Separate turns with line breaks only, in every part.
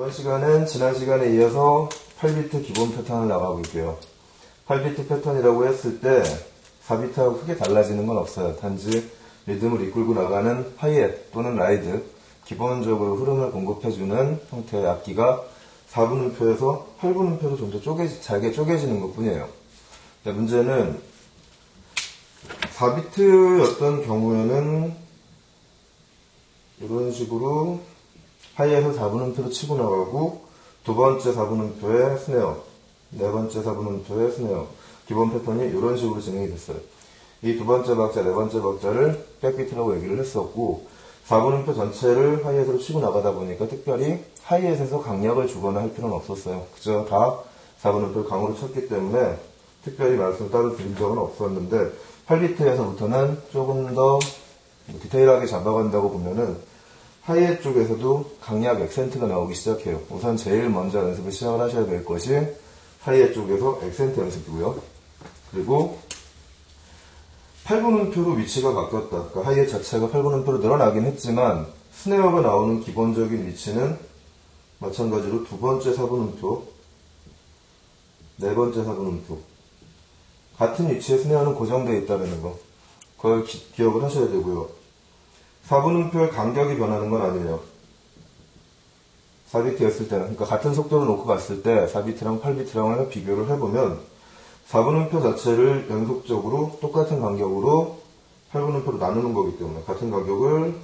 이번 시간은 지난 시간에 이어서 8비트 기본 패턴을 나가볼게요. 8비트 패턴이라고 했을 때 4비트하고 크게 달라지는 건 없어요. 단지 리듬을 이끌고 나가는 하이햇 또는 라이드, 기본적으로 흐름을 공급해주는 형태의 악기가 4분음표에서 8분음표로 좀 더 잘게 쪼개지는 것 뿐이에요. 문제는 4비트였던 경우에는 이런 식으로 하이에서 4분음표로 치고 나가고 두 번째 4분음표에 스네어, 네 번째 4분음표에 스네어, 기본 패턴이 이런 식으로 진행이 됐어요. 이 두 번째 박자, 네 번째 박자를 백비트라고 얘기를 했었고 4분음표 전체를 하이햇으로 치고 나가다 보니까 특별히 하이햇에서 강약을 주거나 할 필요는 없었어요. 그저 다 4분음표를 강으로 쳤기 때문에 특별히 말씀 따로 드린 적은 없었는데 8비트에서부터는 조금 더 디테일하게 잡아간다고 보면은 하이햇 쪽에서도 강약 액센트가 나오기 시작해요. 우선 제일 먼저 연습을 시작을 하셔야 될 것이 하이햇 쪽에서 액센트 연습이고요. 그리고 8분음표로 위치가 바뀌었다. 그러니까 하이햇 자체가 8분음표로 늘어나긴 했지만 스네어가 나오는 기본적인 위치는 마찬가지로 두 번째 4분음표, 네 번째 4분음표 같은 위치에 스네어는 고정되어 있다는 거, 그걸 기억을 하셔야 되고요. 4분음표의 간격이 변하는 건 아니에요. 4비트였을 때는, 그러니까 같은 속도로 놓고 갔을 때 4비트랑 8비트랑 비교를 해보면 4분음표 자체를 연속적으로 똑같은 간격으로 8분음표로 나누는 거기 때문에 같은 간격을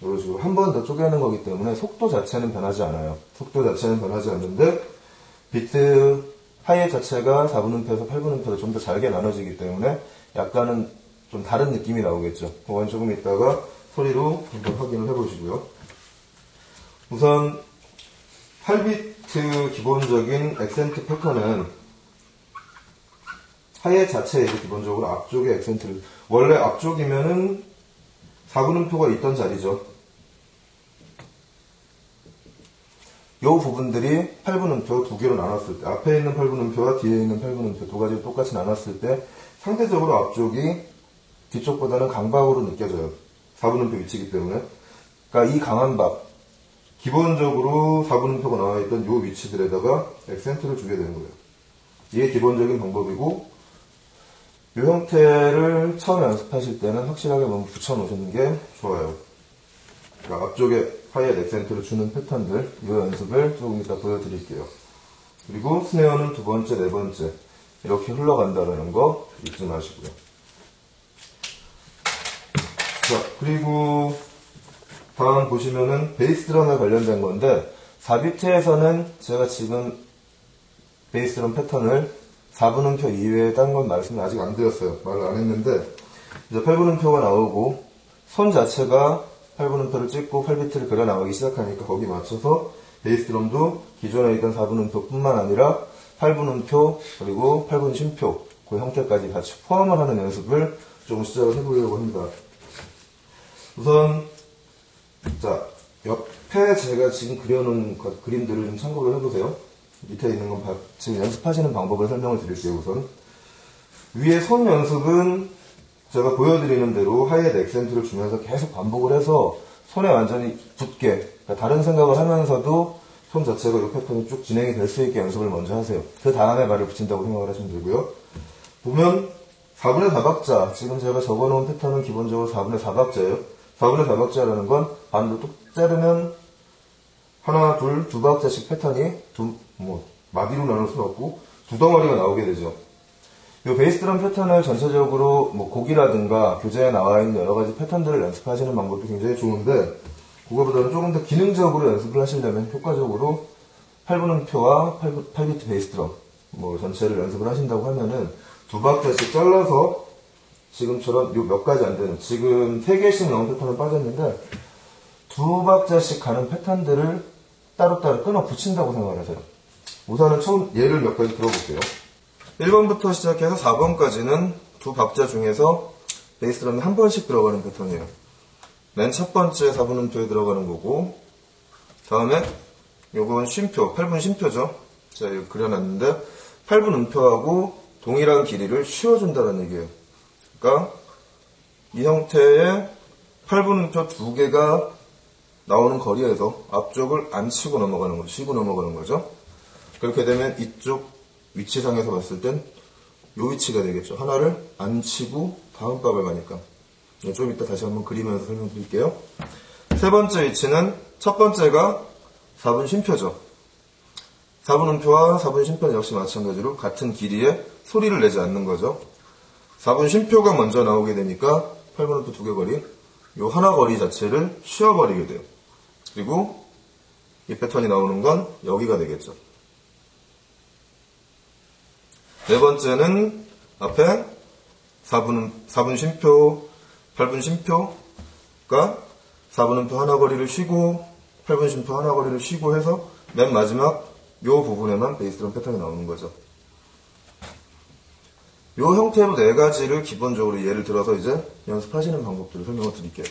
이런 식으로 한 번 더 쪼개는 거기 때문에 속도 자체는 변하지 않아요. 속도 자체는 변하지 않는데 비트 하이햇 자체가 4분음표에서 8분음표로 좀 더 잘게 나눠지기 때문에 약간은 좀 다른 느낌이 나오겠죠. 그건 조금 이따가 소리로 한번 확인을 해보시고요. 우선 8비트 기본적인 액센트 패턴은 하이햇 자체에 기본적으로 앞쪽에 액센트를, 원래 앞쪽이면은 4분음표가 있던 자리죠. 이 부분들이 8분음표 두 개로 나눴을 때, 앞에 있는 8분음표와 뒤에 있는 8분음표 두 가지를 똑같이 나눴을 때 상대적으로 앞쪽이 뒤쪽보다는 강박으로 느껴져요. 4분음표 위치이기 때문에. 그러니까 이 강한 박, 기본적으로 4분음표가 나와있던 이 위치들에다가 액센트를 주게 되는 거예요. 이게 기본적인 방법이고, 이 형태를 처음 연습하실 때는 확실하게 몸을 붙여놓으시는 게 좋아요. 그러니까 앞쪽에 하이햇 액센트를 주는 패턴들, 이 연습을 조금 이따 보여드릴게요. 그리고 스네어는 두 번째, 네 번째 이렇게 흘러간다는 거 잊지 마시고요. 자, 그리고 다음 보시면은 베이스 드럼에 관련된 건데 4비트에서는 제가 지금 베이스 드럼 패턴을 4분음표 이외에 딴 건 말씀을 아직 안 드렸어요. 말을 안 했는데 이제 8분음표가 나오고 손 자체가 8분음표를 찍고 8비트를 그려 나가기 시작하니까 거기 맞춰서 베이스 드럼도 기존에 있던 4분음표 뿐만 아니라 8분음표 그리고 8분 쉼표 그 형태까지 같이 포함을 하는 연습을 좀 시작을 해보려고 합니다. 우선 자, 옆에 제가 지금 그려놓은 그림들을 좀 참고를 해보세요. 밑에 있는 건 지금 연습하시는 방법을 설명을 드릴게요. 우선 위에 손 연습은 제가 보여드리는 대로 하이햇 액센트를 주면서 계속 반복을 해서 손에 완전히 붙게, 그러니까 다른 생각을 하면서도 손 자체가 이 패턴이 쭉 진행이 될 수 있게 연습을 먼저 하세요. 그 다음에 말을 붙인다고 생각을 하시면 되고요. 보면 4분의 4박자, 지금 제가 적어놓은 패턴은 기본적으로 4분의 4박자예요. 4분의 4박자라는 건 반으로 뚝 자르면 하나, 둘, 두 박자씩 패턴이 마디로 나눌 수는 없고 두 덩어리가 나오게 되죠. 이 베이스 드럼 패턴을 전체적으로 곡이라든가 교재에 나와 있는 여러 가지 패턴들을 연습하시는 방법도 굉장히 좋은데 그거보다는 조금 더 기능적으로 연습을 하시려면 효과적으로 8분음표와 8비트 베이스 드럼 전체를 연습을 하신다고 하면은 두 박자씩 잘라서 지금처럼 요 몇 가지 안 되는, 지금 3개씩 나온 패턴은 빠졌는데 두 박자씩 가는 패턴들을 따로따로 끊어 붙인다고 생각을 하세요. 우선은 처음 예를 몇 가지 들어볼게요. 1번부터 시작해서 4번까지는 두 박자 중에서 베이스 드럼이 한 번씩 들어가는 패턴이에요. 맨 첫 번째 4분음표에 들어가는 거고, 다음에 요건 쉼표, 8분 쉼표죠. 제가 여기 그려놨는데 8분음표하고 동일한 길이를 쉬어준다는 얘기예요. 그러니까 이 형태의 8분음표 두 개가 나오는 거리에서 앞쪽을 안 치고 넘어가는 거죠. 쉬고 넘어가는 거죠. 그렇게 되면 이쪽 위치상에서 봤을 땐 요 위치가 되겠죠. 하나를 안 치고 다음 박을 가니까. 좀 이따 다시 한번 그리면서 설명드릴게요. 세 번째 위치는 첫 번째가 4분 쉼표죠. 4분 음표와 4분 쉼표는 역시 마찬가지로 같은 길이에 소리를 내지 않는 거죠. 4분 쉼표가 먼저 나오게 되니까 8분 음표 두 개 거리, 요 하나 거리 자체를 쉬어버리게 돼요. 그리고 이 패턴이 나오는 건 여기가 되겠죠. 네 번째는 앞에 4분 쉼표, 8분 쉼표가 4분 음표 하나 거리를 쉬고 8분 쉼표 하나 거리를 쉬고 해서 맨 마지막 요 부분에만 베이스드럼 패턴이 나오는 거죠. 요 형태로 네 가지를 기본적으로 예를 들어서 이제 연습하시는 방법들을 설명을 드릴게요.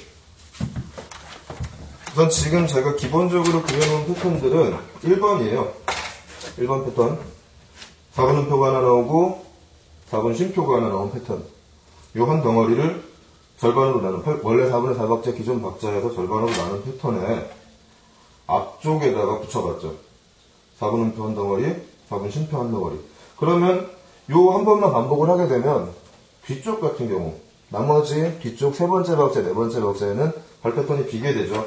우선 지금 제가 기본적으로 그려놓은 패턴들은 1번이에요. 1번 패턴. 4분 음표가 하나 나오고 4분 쉼표가 하나 나온 패턴. 요 한 덩어리를 절반으로 나눈, 원래 4분의 4박자 기존 박자에서 절반으로 나눈 패턴에 앞쪽에다가 붙여봤죠. 4분 음표 한 덩어리, 4분 쉼표 한 덩어리. 그러면 요 한 번만 반복을 하게 되면 뒤쪽 같은 경우 나머지 뒤쪽 세 번째 박자, 네 번째 박자에는 발 패턴이 비게 되죠.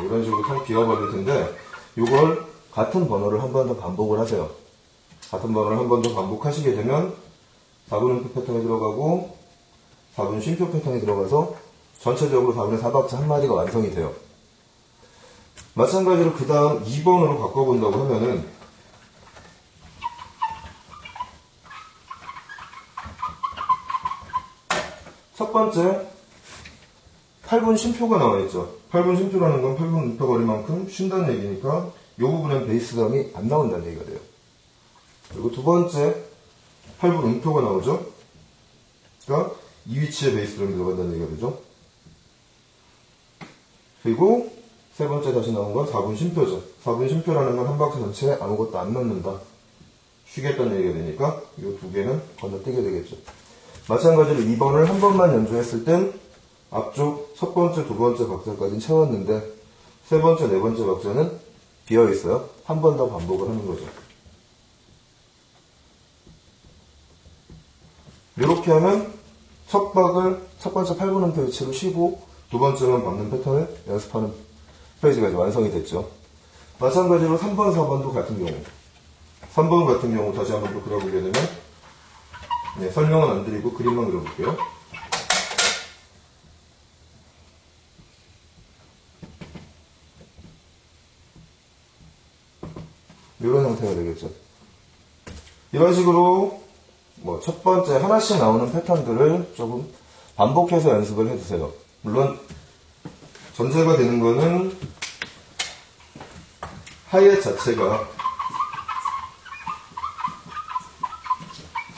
이런 식으로 텅 비어버릴 텐데 이걸 같은 번호를 한 번 더 반복을 하세요. 같은 번호를 한 번 더 반복하시게 되면 4분 음표 패턴이 들어가고 4분 쉼표 패턴이 들어가서 전체적으로 4분의 4박자 한 마디가 완성이 돼요. 마찬가지로 그 다음 2번으로 바꿔본다고 하면은 첫 번째 8분 쉼표가 나와있죠. 8분 쉼표라는 건 8분 음표 거리만큼 쉰다는 얘기니까 이 부분엔 베이스감이 안 나온다는 얘기가 돼요. 그리고 두 번째 8분 음표가 나오죠. 그러니까 이 위치에 베이스감이 들어간다는 얘기가 되죠. 그리고 세 번째 다시 나온 건 4분 쉼표죠. 4분 쉼표라는 건 한 박자 전체에 아무것도 안 넣는다. 쉬겠다는 얘기가 되니까 이 두 개는 건너뛰게 되겠죠. 마찬가지로 2번을 한 번만 연주했을 땐 앞쪽 첫 번째, 두 번째 박자까지는 채웠는데 세 번째, 네 번째 박자는 비어있어요. 한 번 더 반복을 하는 거죠. 이렇게 하면 첫 번째 8분 음표 위치로 쉬고 두 번째만 밟는 패턴을 연습하는 페이지가 이제 완성이 됐죠. 마찬가지로 3번, 4번도 같은 경우 3번 같은 경우 다시 한번 또 그려보게 되면 설명은 안 드리고 그림만 그려볼게요. 이런 형태가 되겠죠. 이런 식으로 첫 번째 하나씩 나오는 패턴들을 조금 반복해서 연습을 해주세요. 물론 전제가 되는 거는 하이햇 자체가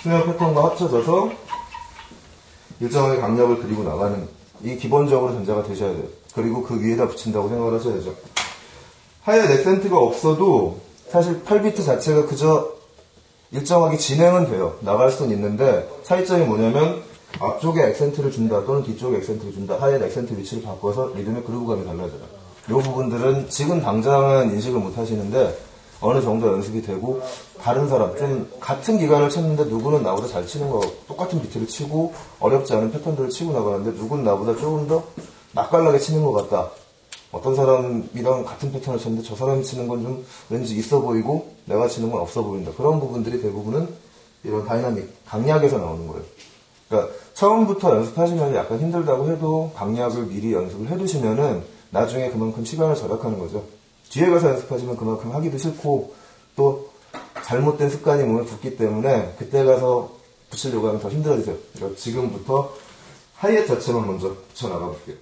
스네어 패턴과 합쳐져서 일정하게 강약을 그리고 나가는 이 기본적으로 전제가 되셔야 돼요. 그리고 그 위에다 붙인다고 생각을 하셔야죠. 하이햇 액센트가 없어도 사실 8비트 자체가 그저 일정하게 진행은 돼요. 나갈 수는 있는데 차이점이 뭐냐면 앞쪽에 액센트를 준다 또는 뒤쪽에 액센트를 준다. 하이햇 액센트 위치를 바꿔서 리듬의 그루브감이 달라져요. 이 부분들은 지금 당장은 인식을 못 하시는데 어느 정도 연습이 되고 다른 사람 좀 같은 기간을 쳤는데 누구는 나보다 잘 치는 거 똑같은 비트를 치고 어렵지 않은 패턴들을 치고 나가는데 누구는 나보다 조금 더 맛깔나게 치는 것 같다. 어떤 사람이랑 같은 패턴을 쳤는데 저 사람이 치는 건 좀 왠지 있어 보이고 내가 치는 건 없어 보인다. 그런 부분들이 대부분은 이런 다이나믹, 강약에서 나오는 거예요. 그러니까 처음부터 연습하시면 약간 힘들다고 해도 강약을 미리 연습을 해두시면은 나중에 그만큼 시간을 절약하는 거죠. 뒤에 가서 연습하시면 그만큼 하기도 싫고 또 잘못된 습관이 몸에 붙기 때문에 그때 가서 붙이려고 하면 더 힘들어지세요. 그러니까 지금부터 하이햇 자체만 먼저 붙여나가 볼게요.